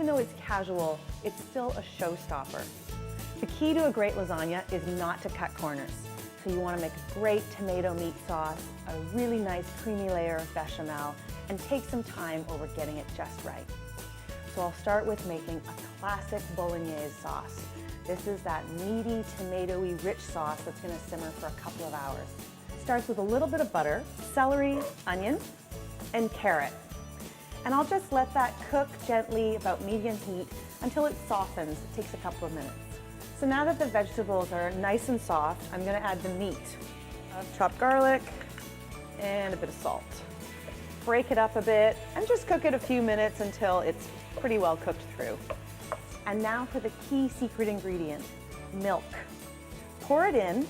even though it's casual, it's still a showstopper. The key to a great lasagna is not to cut corners. So you want to make a great tomato meat sauce, a really nice creamy layer of bechamel, and take some time over getting it just right. So I'll start with making a classic bolognese sauce. This is that meaty, tomatoey, rich sauce that's going to simmer for a couple of hours. It starts with a little bit of butter, celery, onion, and carrot. And I'll just let that cook gently, about medium heat, until it softens. It takes a couple of minutes. So now that the vegetables are nice and soft, I'm going to add the meat. Chopped garlic and a bit of salt. Break it up a bit and just cook it a few minutes until it's pretty well cooked through. And now for the key secret ingredient, milk. Pour it in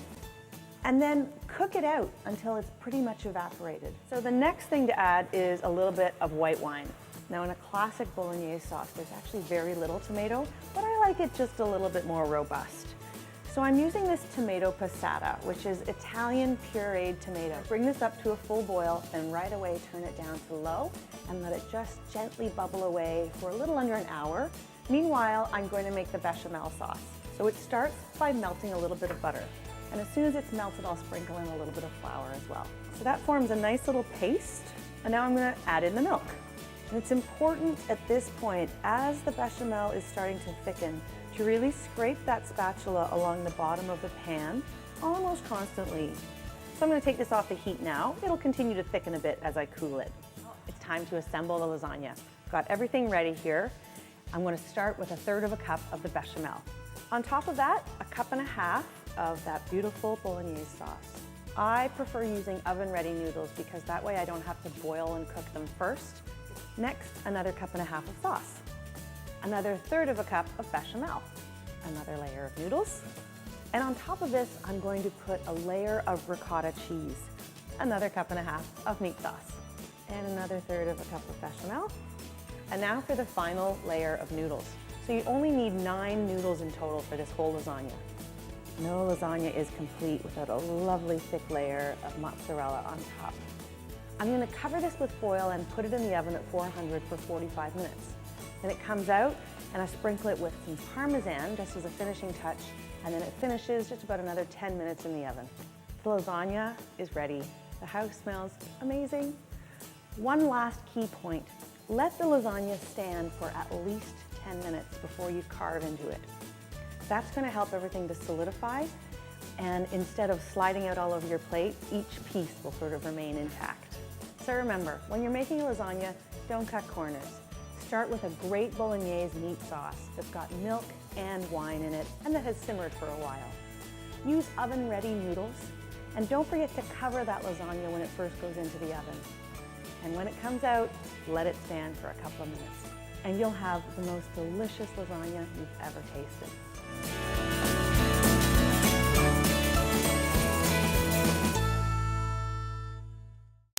and then cook it out until it's pretty much evaporated. So the next thing to add is a little bit of white wine. Now in a classic bolognese sauce, there's actually very little tomato, but I like it just a little bit more robust. So I'm using this tomato passata, which is Italian pureed tomato. Bring this up to a full boil, then right away turn it down to low and let it just gently bubble away for a little under an hour. Meanwhile, I'm going to make the bechamel sauce. So it starts by melting a little bit of butter. And as soon as it's melted, I'll sprinkle in a little bit of flour as well. So that forms a nice little paste. And now I'm going to add in the milk. And it's important at this point, as the bechamel is starting to thicken, to really scrape that spatula along the bottom of the pan almost constantly. So I'm going to take this off the heat now. It'll continue to thicken a bit as I cool it. It's time to assemble the lasagna. Got everything ready here. I'm going to start with 1/3 cup of the bechamel. On top of that, 1.5 cups of that beautiful bolognese sauce. I prefer using oven-ready noodles because that way I don't have to boil and cook them first. Next, another 1.5 cups of sauce. Another 1/3 cup of bechamel. Another layer of noodles. And on top of this, I'm going to put a layer of ricotta cheese. Another 1.5 cups of meat sauce. And another 1/3 cup of bechamel. And now for the final layer of noodles. So you only need 9 noodles in total for this whole lasagna. No lasagna is complete without a lovely thick layer of mozzarella on top. I'm going to cover this with foil and put it in the oven at 400 for 45 minutes. Then it comes out and I sprinkle it with some Parmesan just as a finishing touch, and then it finishes just about another 10 minutes in the oven. The lasagna is ready. The house smells amazing. One last key point. Let the lasagna stand for at least 10 minutes before you carve into it. That's going to help everything to solidify, and instead of sliding out all over your plate, each piece will sort of remain intact. So remember, when you're making a lasagna, don't cut corners. Start with a great bolognese meat sauce that's got milk and wine in it and that has simmered for a while. Use oven-ready noodles, and don't forget to cover that lasagna when it first goes into the oven. And when it comes out, let it stand for a couple of minutes. And you'll have the most delicious lasagna you've ever tasted.